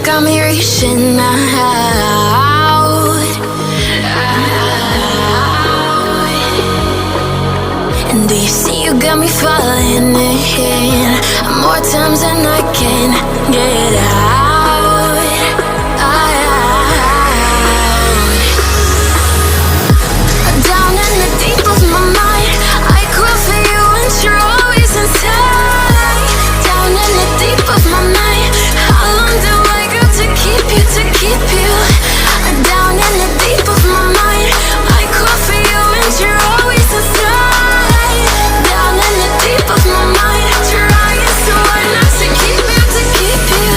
got me reaching out. And do you see you got me falling in more times than I can get out. Down in the deep of my mind, I crawl for you and you're always inside. Down in the deep of my mind, how long do I got to keep you, to keep you? Down in the deep of my mind, I crawl for you and you're always inside. Down in the deep of my mind, trying so hard not to keep you, to keep you.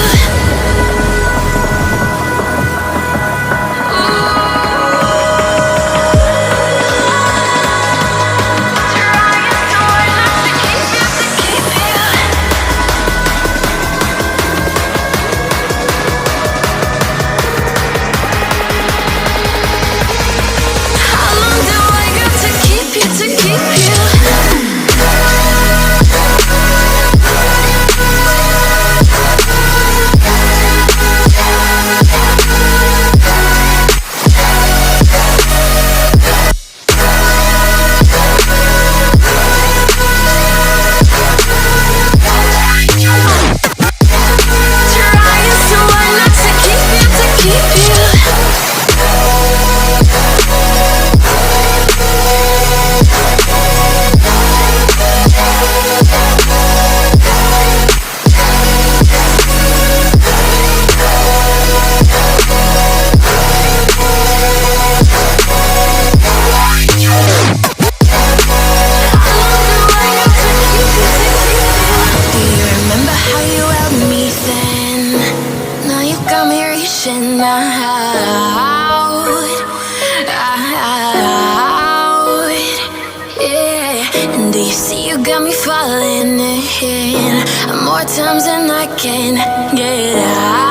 And do you see you got me falling in more times than I can get out.